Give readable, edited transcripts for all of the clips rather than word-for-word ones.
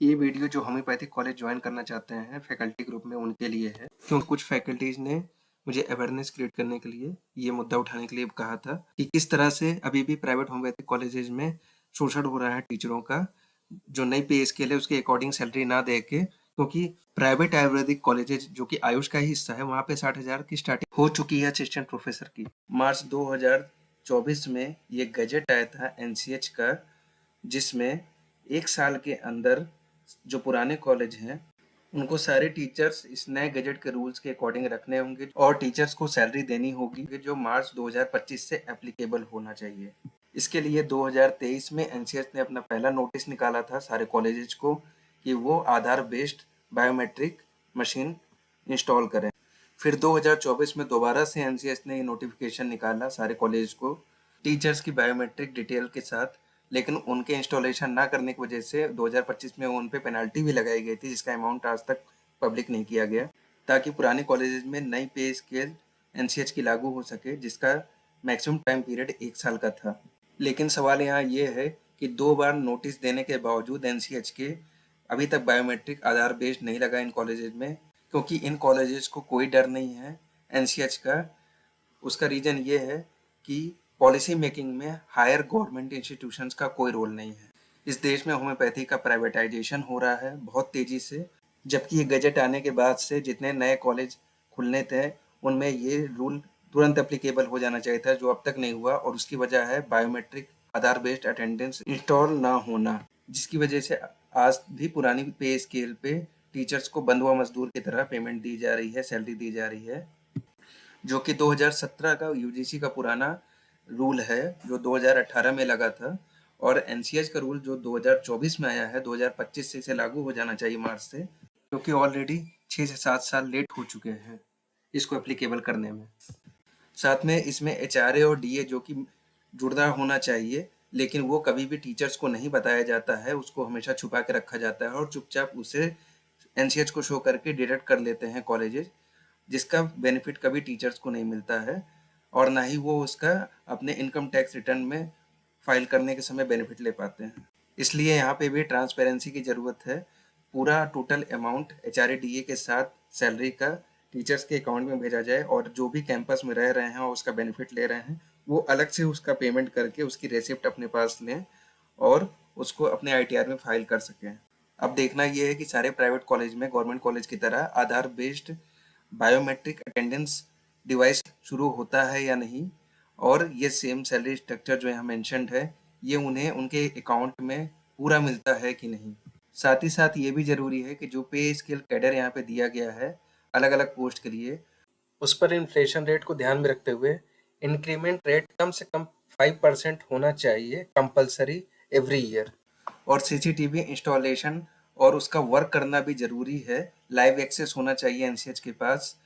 ये वीडियो जो homeopathic college join करना चाहते हैं फैकल्टी ग्रुप में उनके लिए है, क्योंकि कुछ फैकल्टीज ने मुझे अवेयरनेस क्रिएट करने के लिए ये मुद्दा उठाने के लिए कहा था कि किस तरह से अभी भी प्राइवेट होम्योपैथिक कॉलेजेस में शोषण हो रहा है टीचरों का, जो नई पे स्केल है उसके अकॉर्डिंग सैलरी ना दे के, क्योंकि प्राइवेट आयुर्वेदिक कॉलेजेस जो कि आयुष का ही हिस्सा है वहाँ पे 60,000 की स्टार्टिंग हो चुकी है असिस्टेंट प्रोफेसर की। मार्च 2024 में ये गजट आया था एनसीएच का, जिसमें 1 साल के अंदर जो पुराने कॉलेज हैं उनको सारे टीचर्स इस नए गजट के रूल्स के अकॉर्डिंग रखने होंगे और टीचर्स को सैलरी देनी होगी, जो मार्च 2025 से एप्लीकेबल होना चाहिए। इसके लिए 2023 में एनसीएच ने अपना पहला नोटिस निकाला था सारे कॉलेजेस को कि वो आधार बेस्ड बायोमेट्रिक मशीन इंस्टॉल करें। फिर 2024 में दोबारा से एनसीएच ने ये नोटिफिकेशन निकाला सारे कॉलेज को टीचर्स की बायोमेट्रिक डिटेल के साथ, लेकिन उनके इंस्टॉलेशन ना करने की वजह से 2025 में उन पे पेनल्टी भी लगाई गई थी, जिसका अमाउंट आज तक पब्लिक नहीं किया गया, ताकि पुराने कॉलेजेस में नई पे स्केल एनसीएच की लागू हो सके, जिसका मैक्सिमम टाइम पीरियड 1 साल का था। लेकिन सवाल यहाँ ये है कि 2 बार नोटिस देने के बावजूद एनसीएच के अभी तक बायोमेट्रिक आधार बेस्ड नहीं लगा इन कॉलेजेस में, क्योंकि इन कॉलेजेस को कोई डर नहीं है एनसीएच का। उसका रीजन ये है कि पॉलिसी मेकिंग में हायर गवर्नमेंट इंस्टीट्यूशंस का कोई रोल नहीं है। इस देश में होम्योपैथी का प्राइवेटाइजेशन हो रहा है बहुत तेजी से, जबकि ये गजट आने के बाद से जितने नए कॉलेज खुलने थे उनमें ये रूल तुरंत एप्लीकेबल हो जाना चाहिए था, जो अब तक नहीं हुआ, और उसकी वजह है बायोमेट्रिक आधार बेस्ड अटेंडेंस इंस्टॉल ना होना, जिसकी वजह से आज भी पुरानी पे स्केल पे टीचर्स को बंधुआ मजदूर की तरह पेमेंट दी जा रही है, सैलरी दी जा रही है, जो कि 2017 का यूजीसी का पुराना रूल है जो 2018 में लगा था, और एनसीएच का रूल जो 2024 में आया है 2025 से इसे लागू हो जाना चाहिए मार्च से, क्योंकि ऑलरेडी 6 से 7 साल लेट हो चुके हैं इसको एप्लीकेबल करने में। साथ में इसमें एचआरए और डीए जो कि जुड़ना होना चाहिए, लेकिन वो कभी भी टीचर्स को नहीं बताया जाता है, उसको हमेशा छुपा के रखा जाता है और चुपचाप उसे एनसीएच को शो करके डिडक्ट कर लेते हैं कॉलेजेस, जिसका बेनिफिट कभी टीचर्स को नहीं मिलता है और ना ही वो उसका अपने इनकम टैक्स रिटर्न में फाइल करने के समय बेनिफिट ले पाते हैं। इसलिए यहाँ पे भी ट्रांसपेरेंसी की ज़रूरत है। पूरा टोटल अमाउंट एचआरए के साथ सैलरी का टीचर्स के अकाउंट में भेजा जाए, और जो भी कैंपस में रह रहे हैं और उसका बेनिफिट ले रहे हैं वो अलग से उसका पेमेंट करके उसकी रेसिप्ट अपने पास लें और उसको अपने आईटीआर में फाइल कर सकें। अब देखना ये है कि सारे प्राइवेट कॉलेज में गवर्नमेंट कॉलेज की तरह आधार बेस्ड बायोमेट्रिक अटेंडेंस डिवाइस शुरू होता है या नहीं, और ये सेम सैलरी स्ट्रक्चर जो यहाँ मेंशन्ड है ये उन्हें उनके अकाउंट में पूरा मिलता है कि नहीं। साथ ही साथ ये भी ज़रूरी है कि जो पे स्केल कैडर यहाँ पे दिया गया है अलग अलग पोस्ट के लिए, उस पर इन्फ्लेशन रेट को ध्यान में रखते हुए इंक्रीमेंट रेट कम से कम 5% होना चाहिए कंपलसरी एवरी ईयर, और सीसीटीवी इंस्टॉलेशन और उसका वर्क करना भी ज़रूरी है। लाइव एक्सेस होना चाहिए एनसीएच के पास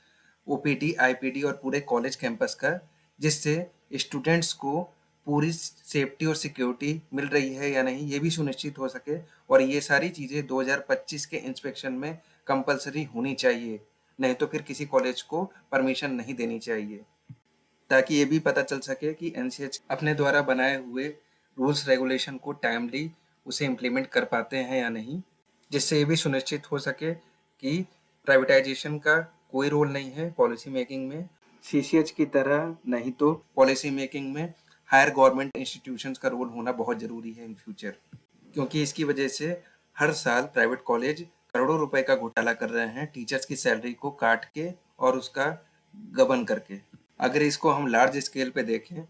ओपीडी आईपीडी और पूरे कॉलेज कैंपस का, जिससे स्टूडेंट्स को पूरी सेफ्टी और सिक्योरिटी मिल रही है या नहीं ये भी सुनिश्चित हो सके, और ये सारी चीज़ें 2025 के इंस्पेक्शन में कंपलसरी होनी चाहिए, नहीं तो फिर किसी कॉलेज को परमिशन नहीं देनी चाहिए, ताकि ये भी पता चल सके कि एनसीएच अपने द्वारा बनाए हुए रूल्स रेगुलेशन को टाइमली उसे इम्प्लीमेंट कर पाते हैं या नहीं, जिससे ये भी सुनिश्चित हो सके कि प्राइवेटाइजेशन का कोई रोल नहीं है पॉलिसी मेकिंग में, सीसीएच की तरह नहीं तो पॉलिसी मेकिंग में हायर गवर्नमेंट इंस्टीट्यूशंस का रोल होना बहुत ज़रूरी है इन फ्यूचर, क्योंकि इसकी वजह से हर साल प्राइवेट कॉलेज करोड़ों रुपए का घोटाला कर रहे हैं टीचर्स की सैलरी को काट के और उसका गबन करके। अगर इसको हम लार्ज स्केल पे देखें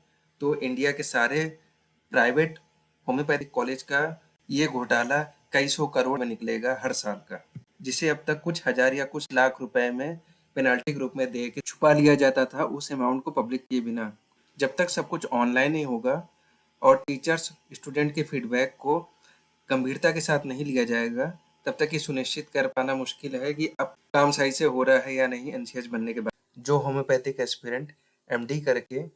तो इंडिया के सारे प्राइवेट होम्योपैथिक कॉलेज का ये घोटाला कई सौ करोड़ में निकलेगा हर साल का, जिसे अब तक कुछ हजार या कुछ लाख रुपए में पेनल्टी के रूप में दे के छुपा लिया जाता था उस अमाउंट को पब्लिक किए बिना। जब तक सब कुछ ऑनलाइन ही होगा और टीचर्स स्टूडेंट के फीडबैक को गंभीरता के साथ नहीं लिया जाएगा, तब तक ये सुनिश्चित कर पाना मुश्किल है कि अब काम सही से हो रहा है या नहीं एनसीएच बनने के बाद। जो होम्योपैथिक एस्पिरेंट एमडी करके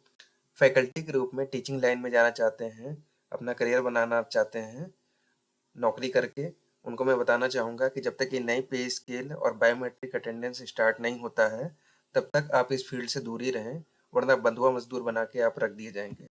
फैकल्टी के रूप में टीचिंग लाइन में जाना चाहते हैं, अपना करियर बनाना चाहते हैं नौकरी करके, उनको मैं बताना चाहूँगा कि जब तक ये नई पे स्केल और बायोमेट्रिक अटेंडेंस स्टार्ट नहीं होता है तब तक आप इस फील्ड से दूर ही रहें, वरना बंधुआ मजदूर बना के आप रख दिए जाएंगे।